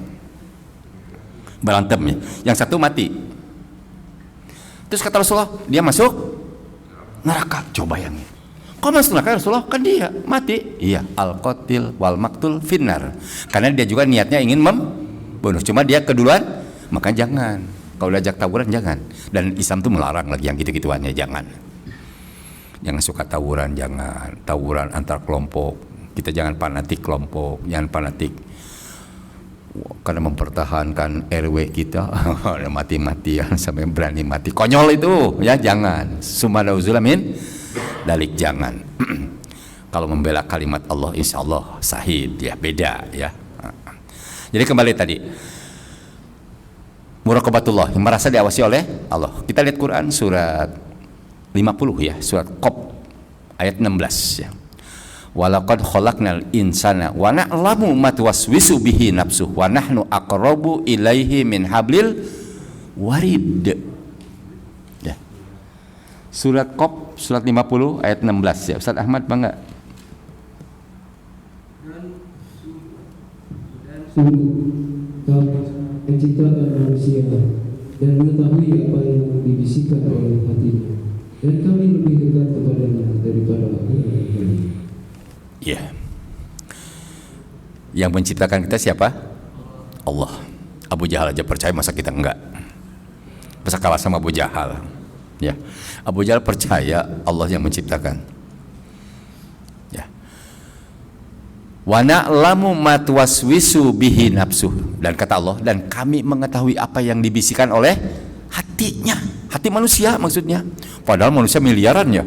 Berantem ya. Yang satu mati. Terus kata Rasulullah, dia masuk neraka. Coba bayangin. Kok masuk neraka Rasulullah? Kan dia mati. Iya, al-qatil wal maktul finnar. Karena dia juga niatnya ingin membunuh. Cuma dia keduluan, maka jangan. Kalau diajak tawuran jangan. Dan Islam tuh melarang lagi yang gitu-gituannya, jangan. Jangan suka tawuran, jangan. Tawuran antar kelompok. Kita jangan fanatik kelompok, jangan fanatik karena mempertahankan RW kita. Mati-matian sampai berani mati. Konyol itu, ya jangan. Sumadaudzulamin dalik jangan. Kalau membela kalimat Allah insya Allah sahid ya, beda ya. Jadi kembali tadi, muraqabatullah, yang merasa diawasi oleh Allah. Kita lihat Quran surat 50 ya, surat Qaf ayat 16 ya. Walaqad khalaqnal insana wa na'lamu ma tuwaswisu bihi nafsuhu wa nahnu aqrabu ilaihi min hablil warid. Ya. Surat Qaf surat 50 ayat 16 ya. Ustaz Ahmad bangga. Sungguh kami menciptakan manusia dan mengetahui apa yang dibisikkan oleh hatinya, dan kami lebih dekat kepadanya daripada kami. Ya. Yang menciptakan kita siapa? Allah. Abu Jahal aja percaya, masa kita enggak? Masa kalah sama Abu Jahal? Ya. Abu Jahal percaya Allah yang menciptakan. Ya. Wa na'lamu ma tuwaswisu bihi nafsuh, dan kata Allah, dan kami mengetahui apa yang dibisikkan oleh hatinya. Hati manusia maksudnya. Padahal manusia miliaran ya.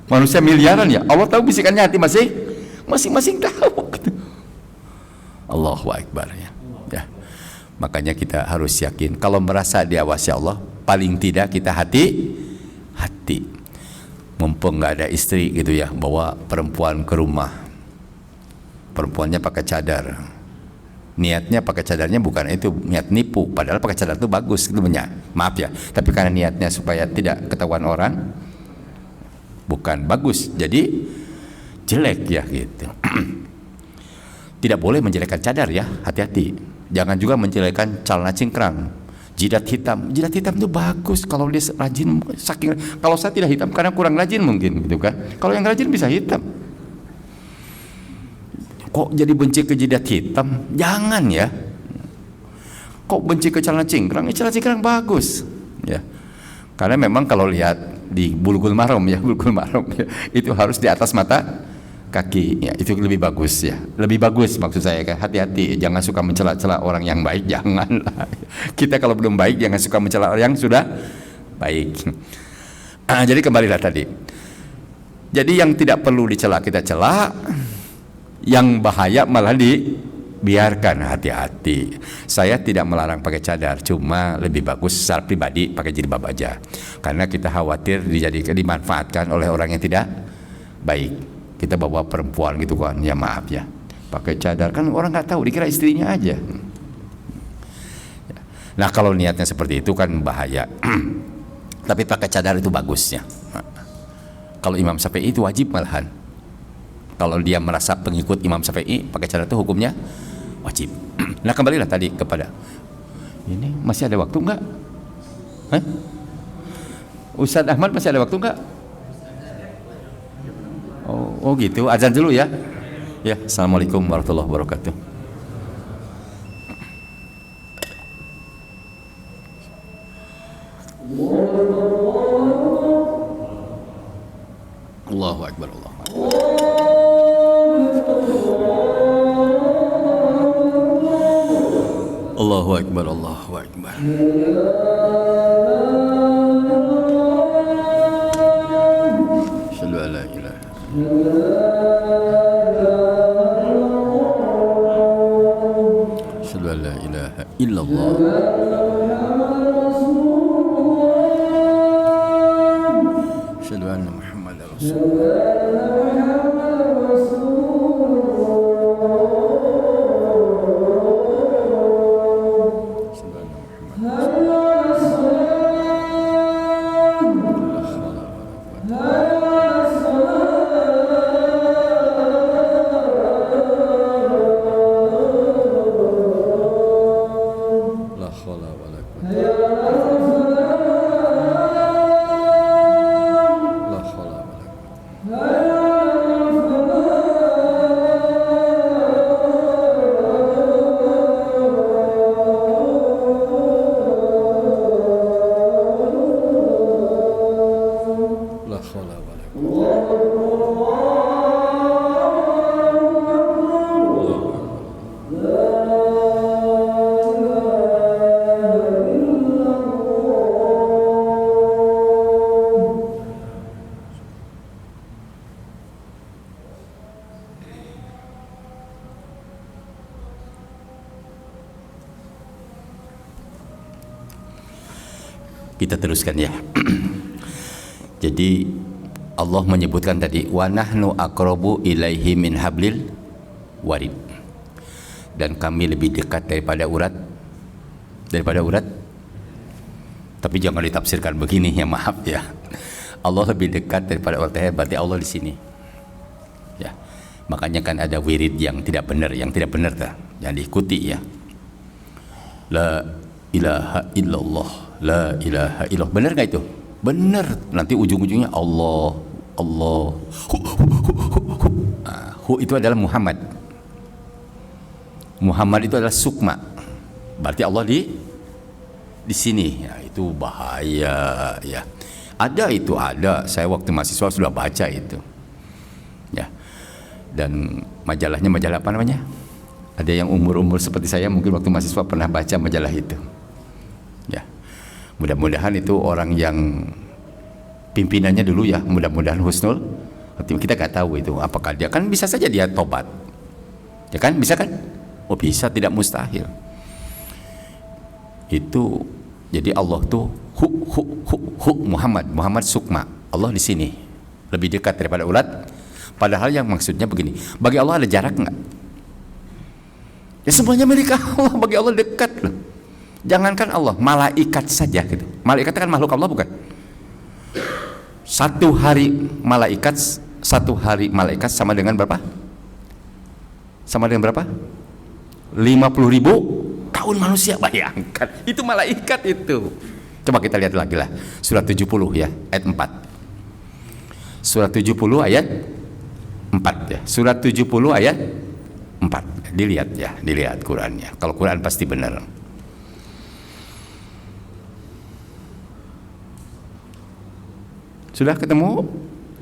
Manusia miliaran ya. Allah tahu bisikannya hati masing-masing tahu. Allahu Akbar ya. Ya. Makanya kita harus yakin kalau merasa diawasi Allah, paling tidak kita hati. Mumpung nggak ada istri gitu ya, bawa perempuan ke rumah. Perempuannya pakai cadar. Niatnya pakai cadarnya bukan itu, niat nipu. Padahal pakai cadar itu bagus gitu. Maaf ya. Tapi karena niatnya supaya tidak ketahuan orang, bukan bagus, jadi jelek ya gitu. Tidak boleh menjelekkan cadar ya, hati-hati. Jangan juga menjelekkan celana cingkrang, jidat hitam. Jidat hitam itu bagus kalau dia rajin. Kalau saya tidak hitam karena kurang rajin mungkin gitu kan. Kalau yang rajin bisa hitam. Kok jadi benci ke jidat hitam? Jangan ya. Kok benci ke celana cingkrang? Celana cingkrang bagus ya. Karena memang kalau lihat di bulgul maram ya, itu harus di atas mata kaki ya, itu lebih bagus ya, lebih bagus maksud saya kan. Hati-hati, jangan suka mencela-cela orang yang baik, janganlah. Kita kalau belum baik jangan suka mencela orang yang sudah baik. Jadi kembalilah tadi, jadi yang tidak perlu dicela kita cela, yang bahaya malah biarkan. Hati-hati. Saya tidak melarang pakai cadar, cuma lebih bagus secara pribadi pakai jilbab aja, karena kita khawatir dimanfaatkan oleh orang yang tidak baik. Kita bawa perempuan gitu kan, ya maaf ya, pakai cadar kan orang nggak tahu, dikira istrinya aja. Nah kalau niatnya seperti itu kan bahaya. Tapi pakai cadar itu bagusnya. Kalau Imam Syafi'i itu wajib malahan. Kalau dia merasa pengikut Imam Syafi'i, pakai cadar itu hukumnya wajib. Nah kembalilah tadi kepada ini, masih ada waktu enggak? Ustaz Ahmad masih ada waktu enggak? Oh gitu, azan dulu ya. Ya, assalamualaikum warahmatullahi wabarakatuh. Allahu Akbar, Allahu Akbar. Allahu Akbar, Allahu Akbar. Asyhadu an la ilaha asyhadu an la ilaha illallah. Asyhadu anna Muhammadar Rasulullah. Kita teruskan ya. Jadi Allah menyebutkan tadi wa nahnu aqrabu ilaihi min hablil warid. Dan kami lebih dekat daripada urat. Tapi jangan ditafsirkan begini ya, maaf ya. Allah lebih dekat daripada urat leher, berarti Allah di sini. Ya. Makanya kan ada wirid yang tidak benar yang diikuti ya. La ilaha illallah, la ilaha illallah. Benar nggak itu? Benar. Nanti ujung-ujungnya Allah. Hu itu adalah Muhammad. Muhammad itu adalah sukma. Berarti Allah di sini. Ya, itu bahaya ya. Ada. Saya waktu mahasiswa sudah baca itu. Ya. Dan majalahnya majalah apa namanya? Ada yang umur-umur seperti saya mungkin waktu mahasiswa pernah baca majalah itu. Ya. Mudah-mudahan itu orang yang pimpinannya dulu ya, mudah-mudahan husnul. Kita nggak tahu itu apakah dia, kan bisa saja dia tobat. Ya kan? Bisa kan? Oh bisa, tidak mustahil. Itu jadi Allah tuh Muhammad sukma. Allah di sini lebih dekat daripada ulat. Padahal yang maksudnya begini, bagi Allah ada jarak nggak? Ya semuanya milik Allah, bagi Allah dekat loh. Jangankan Allah, malaikat saja gitu. Malaikat kan makhluk Allah bukan? Satu hari malaikat sama dengan berapa? 50.000 tahun manusia, bayangkan. Itu malaikat itu. Coba kita lihat lagi lah. Surat 70 ya, ayat 4. Surat 70 ayat 4 ya. Surat 70 ayat 4. Dilihat Qurannya. Kalau Quran pasti benar. Sudah ketemu?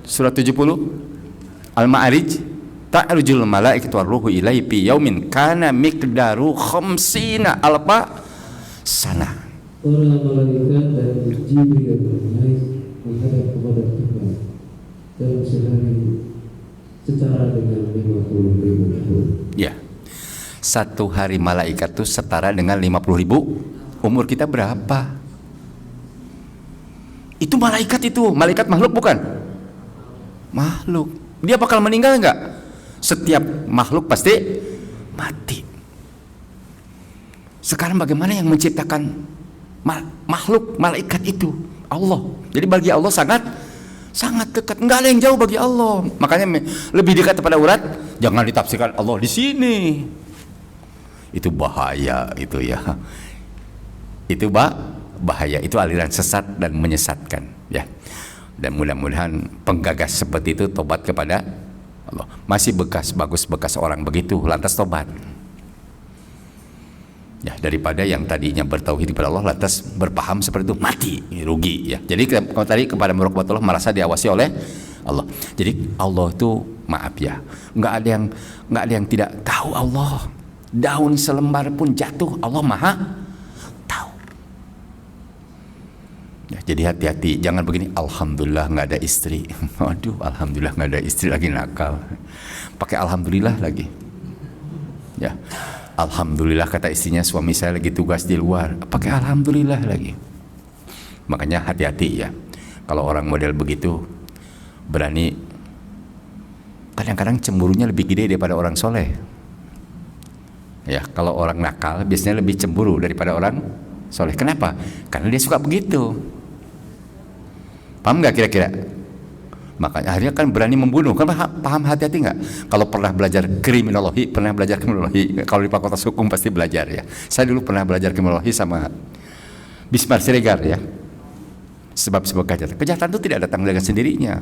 Surat 70 Al-Ma'arij. Ta'rujul malaikatu warruhu ilaihi fi yaumin kana miqdaru khamsina alfa sana. Para malaikat dan Jibril dan Mikail menghadap kepada Tuhan dalam sehari setara dengan 50.000 tahun. Ya. Satu hari malaikat itu setara dengan 50.000. Umur kita berapa? Itu malaikat itu. Malaikat makhluk bukan? Makhluk. Dia bakal meninggal enggak? Setiap makhluk pasti mati. Sekarang bagaimana yang menciptakan makhluk malaikat itu? Allah. Jadi bagi Allah sangat dekat. Enggak ada yang jauh bagi Allah. Makanya lebih dekat kepada urat. Jangan ditafsirkan Allah di sini. Itu bahaya itu ya. Itu bahaya. Itu aliran sesat dan menyesatkan ya. Dan mudah-mudahan penggagas seperti itu tobat kepada Allah. Masih bagus bekas orang begitu lantas tobat ya, daripada yang tadinya bertauhid kepada Allah lantas berpaham seperti itu, mati, rugi ya. Jadi kalau tadi kepada muraqabatullah merasa diawasi oleh Allah. Jadi Allah itu maaf ya, nggak ada yang tidak tahu Allah. Daun selembar pun jatuh, Allah maha tahu ya. Jadi hati-hati, jangan begini, alhamdulillah nggak ada istri. Waduh, alhamdulillah nggak ada istri, lagi nakal. Pakai alhamdulillah lagi. Ya, alhamdulillah kata istrinya suami saya lagi tugas di luar. Pakai alhamdulillah lagi. Makanya hati-hati ya. Kalau orang model begitu berani, kadang-kadang cemburunya lebih gede daripada orang soleh. Ya, kalau orang nakal biasanya lebih cemburu daripada orang soleh. Kenapa? Karena dia suka begitu. Paham nggak kira-kira? Makanya akhirnya kan berani membunuh. Kan paham, hati-hati nggak? Kalau pernah belajar kriminologi, kalau di Fakultas Hukum pasti belajar ya. Saya dulu pernah belajar kriminologi sama Bismar Siregar ya. Sebab kejahatan itu tidak datang dengan sendirinya.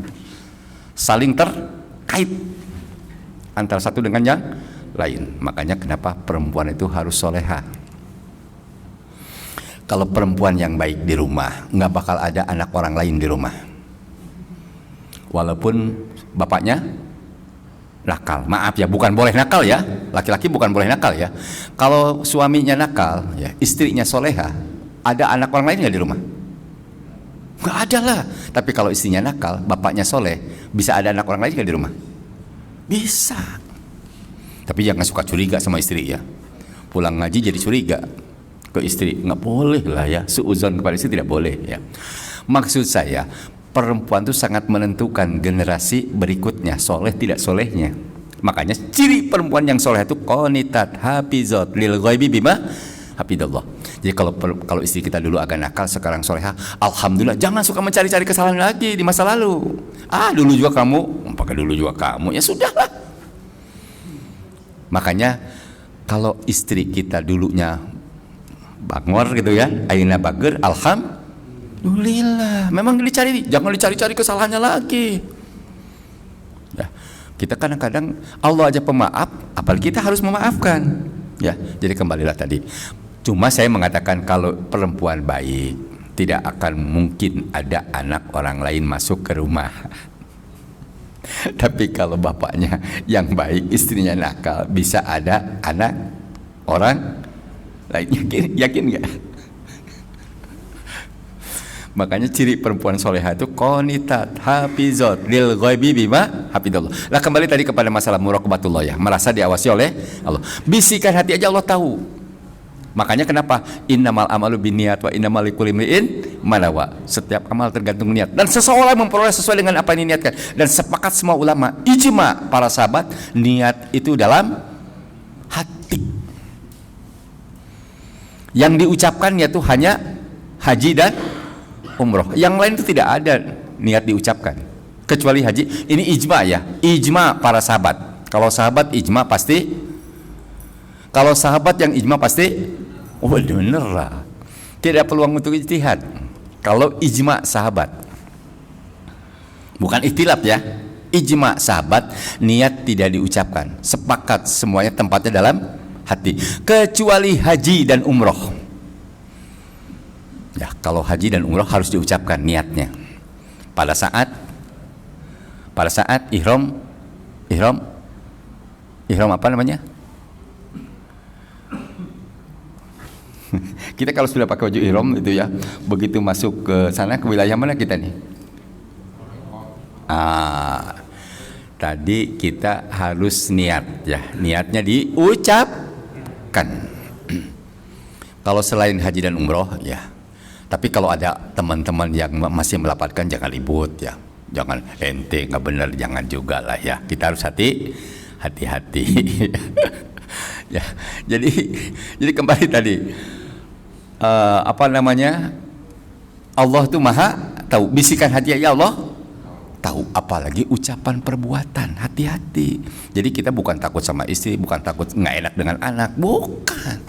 Saling terkait antara satu dengan yang lain. Makanya kenapa perempuan itu harus soleha. Kalau perempuan yang baik di rumah, nggak bakal ada anak orang lain di rumah. Walaupun bapaknya nakal, maaf ya, bukan boleh nakal ya, laki-laki bukan boleh nakal ya. Kalau suaminya nakal, ya istrinya soleha, ada anak orang lain nggak di rumah? Nggak ada lah. Tapi kalau istrinya nakal, bapaknya soleh, bisa ada anak orang lain nggak di rumah? Bisa. Tapi jangan suka curiga sama istri ya. Pulang ngaji jadi curiga. ke istri, nggak boleh lah ya, suuzon kepada istri tidak boleh ya. Maksud saya, perempuan itu sangat menentukan generasi berikutnya, soleh tidak solehnya. Makanya ciri perempuan yang soleh itu qanitat hafizat lil ghaibi bima hafidallah. Jadi kalau istri kita dulu agak nakal, sekarang soleha, alhamdulillah. Jangan suka mencari-cari kesalahan lagi di masa lalu. Dulu juga kamu, pakai dulu juga kamu, ya sudahlah. Makanya kalau istri kita dulunya bangor gitu ya, ayeuna bager, alhamdulillah. Memang jangan dicari-cari kesalahannya lagi. Ya, kita kadang-kadang Allah aja pemaaf, apalagi kita harus memaafkan. Ya, jadi kembalilah tadi. Cuma saya mengatakan kalau perempuan baik, tidak akan mungkin ada anak orang lain masuk ke rumah. Tapi kalau bapaknya yang baik, istrinya nakal, bisa ada anak orang lain. Yakin nggak? Makanya ciri perempuan soleha itu qanitat hafizat lil ghaibi bima hafidallah. Lah kembali tadi kepada masalah muraqabatullah ya, merasa diawasi oleh Allah. Bisikan hati aja Allah tahu. Makanya kenapa innamal amalu binniyat wa innamal likulli imri'in ma nawa. Setiap amal tergantung niat, dan seseorang memperoleh sesuai dengan apa yang diniatkan. Dan sepakat semua ulama, ijma para sahabat, niat itu dalam hati. Yang diucapkan yaitu hanya haji dan umroh. Yang lain itu tidak ada niat diucapkan kecuali haji. Ini ijma ya, ijma para sahabat. Kalau sahabat ijma pasti, kalau sahabat yang ijma pasti, oh bener lah, tidak peluang untuk ijtihad. Kalau ijma sahabat, bukan ikhtilaf ya, ijma sahabat, niat tidak diucapkan, sepakat semuanya tempatnya dalam hati, kecuali haji dan umroh. Ya, kalau haji dan umroh harus diucapkan niatnya pada saat ihram apa namanya? Kita kalau sudah pakai baju ihram itu ya, begitu masuk ke sana, ke wilayah mana kita nih? Tadi kita harus niat ya, niatnya diucapkan. Kalau selain haji dan umroh ya, tapi kalau ada teman-teman yang masih melapatkan, jangan ribut ya, jangan ente nggak benar, jangan juga lah ya. Kita harus hati-hati. Ya, jadi kembali tadi. Allah itu maha tahu, bisikan hati ya Allah tahu, apalagi ucapan perbuatan, hati-hati. Jadi kita bukan takut sama istri, bukan takut nggak enak dengan anak, bukan,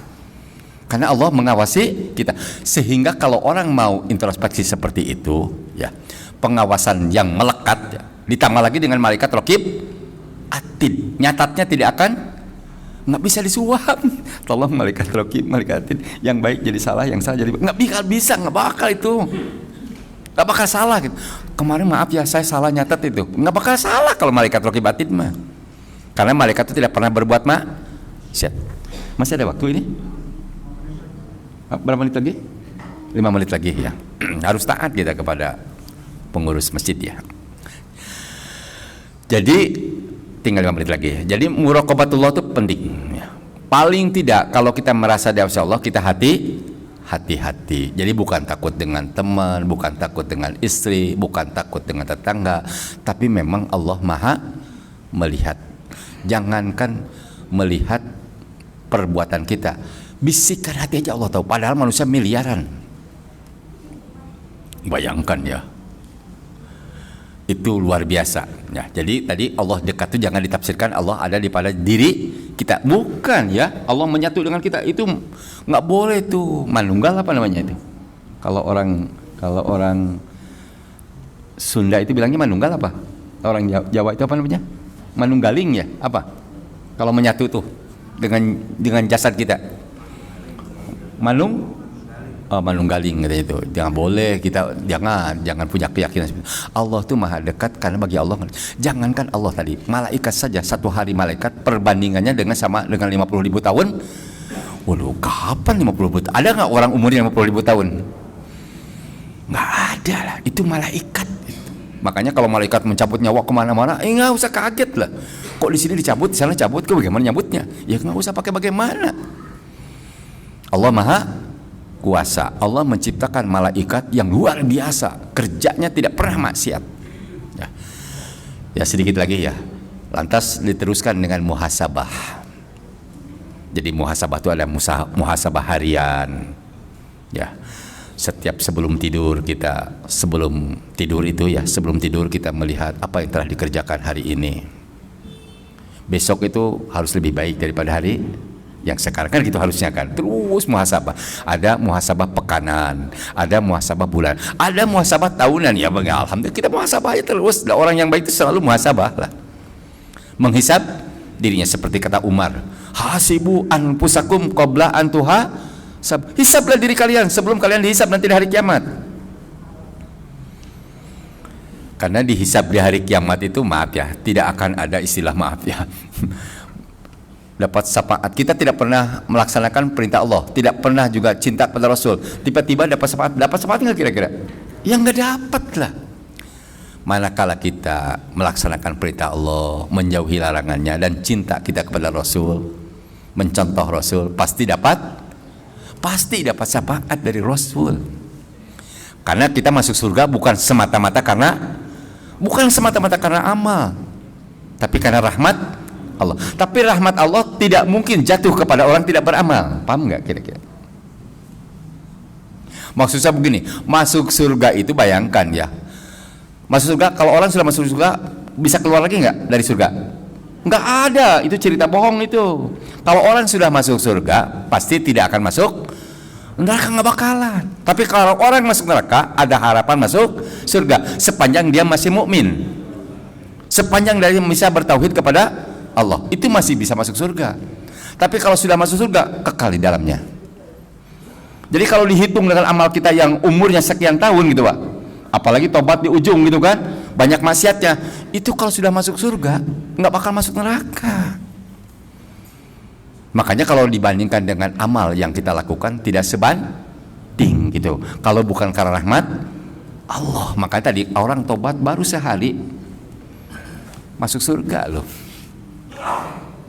karena Allah mengawasi kita. Sehingga kalau orang mau introspeksi seperti itu ya, pengawasan yang melekat ya, ditambah lagi dengan malaikat raqib atid, nyatatnya tidak akan, nggak bisa disuap. Tolong malaikat raqib, malaikat atid, yang baik jadi salah, yang salah jadi nggak bisa, nggak bakal itu, nggak bakal salah gitu. Kemarin maaf ya, saya salah nyatat itu, nggak bakal salah kalau malaikat raqib atid mah, karena malaikat itu tidak pernah berbuat maksiat. Masih ada waktu ini? Berapa menit lagi? 5 menit lagi ya. Harus taat kita kepada pengurus masjid ya. Jadi tinggal 5 menit lagi ya. Jadi muraqabatullah itu penting ya. Paling tidak kalau kita merasa diawasi Allah, kita hati-hati. Jadi bukan takut dengan teman, bukan takut dengan istri, bukan takut dengan tetangga, tapi memang Allah maha melihat. Jangankan melihat perbuatan kita, bisikan hati aja Allah tahu, padahal manusia miliaran. Bayangkan ya, itu luar biasa ya. Jadi tadi Allah dekat itu jangan ditafsirkan Allah ada di pada diri kita, bukan ya. Allah menyatu dengan kita, itu nggak boleh tuh. Manunggal apa namanya itu? Kalau orang Sunda itu bilangnya manunggal apa? Orang Jawa itu apa namanya? Manunggaling ya? Apa? Kalau menyatu tuh dengan jasad kita, manunggaling gitu itu. Jangan boleh kita, jangan punya keyakinan Allah tuh maha dekat, karena bagi Allah, jangankan Allah tadi, malaikat saja satu hari malaikat perbandingannya dengan 50.000 tahun. Waduh, kapan 50.000 tahun? Ada nggak orang umurnya 50.000 tahun? Nggak ada lah, itu malaikat. Makanya kalau malaikat mencabut nyawa kemana-mana, nggak usah kaget lah. Kok di sini dicabut, di sana cabut, ke bagaimana nyabutnya? Ya nggak usah pakai bagaimana. Allah maha kuasa. Allah menciptakan malaikat yang luar biasa, kerjanya tidak pernah maksiat. Ya sedikit lagi ya. Lantas diteruskan dengan muhasabah. Jadi muhasabah itu ada muhasabah harian. Ya. Setiap sebelum tidur sebelum tidur kita melihat apa yang telah dikerjakan hari ini. Besok itu harus lebih baik daripada hari yang sekarang, kan gitu harusnya kan. Terus muhasabah. Ada muhasabah pekanan, ada muhasabah bulan, ada muhasabah tahunan. Ya bang, alhamdulillah kita muhasabah aja terus. Orang yang baik itu selalu muhasabah lah. Menghisab dirinya seperti kata Umar, hasibu anfusakum qabla an hisablah diri kalian sebelum kalian dihisab nanti di hari kiamat. Karena dihisab di hari kiamat itu, maaf ya, tidak akan ada istilah maaf ya. Dapat syafaat. Kita tidak pernah melaksanakan perintah Allah, tidak pernah juga cinta kepada Rasul. Tiba-tiba dapat syafaat nggak kira-kira? Ya nggak dapat lah. Manakala kita melaksanakan perintah Allah, menjauhi larangannya, dan cinta kita kepada Rasul, mencontoh Rasul, pasti dapat syafaat dari Rasul. Karena kita masuk surga bukan semata-mata karena amal, tapi karena rahmat Allah. Tapi rahmat Allah tidak mungkin jatuh kepada orang tidak beramal. Paham nggak kira-kira? Maksud saya begini, masuk surga itu bayangkan ya. Masuk surga, kalau orang sudah masuk surga bisa keluar lagi nggak dari surga? Nggak ada, itu cerita bohong itu. Kalau orang sudah masuk surga pasti tidak akan masuk neraka, nggak bakalan. Tapi kalau orang masuk neraka ada harapan masuk surga sepanjang dia masih mukmin, sepanjang dia bisa bertauhid kepada Allah, itu masih bisa masuk surga. Tapi kalau sudah masuk surga kekal di dalamnya. Jadi kalau dihitung dengan amal kita yang umurnya sekian tahun gitu Pak, apalagi tobat di ujung gitu kan, banyak maksiatnya, itu kalau sudah masuk surga nggak bakal masuk neraka. Makanya kalau dibandingkan dengan amal yang kita lakukan tidak sebanding gitu. Kalau bukan karena rahmat Allah, makanya tadi orang tobat baru sehari masuk surga loh.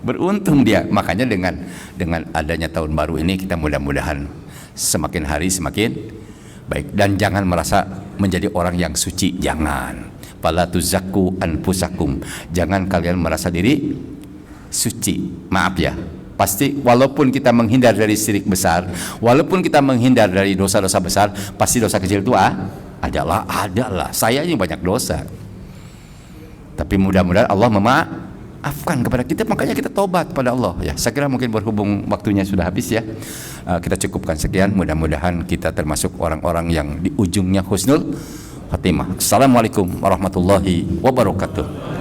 Beruntung dia. Makanya dengan adanya tahun baru ini kita mudah-mudahan semakin hari semakin baik, dan jangan merasa menjadi orang yang suci, jangan. Fala tuzakku anfusakum, jangan kalian merasa diri suci. Maaf ya, pasti walaupun kita menghindar dari syirik besar, walaupun kita menghindar dari dosa-dosa besar, pasti dosa kecil itu adalah saya yang banyak dosa. Tapi mudah-mudahan Allah memaafkan kepada kita, makanya kita tobat pada Allah ya. Saya kira mungkin berhubung waktunya sudah habis ya, kita cukupkan sekian. Mudah-mudahan kita termasuk orang-orang yang di ujungnya husnul khatimah. Assalamualaikum warahmatullahi wabarakatuh.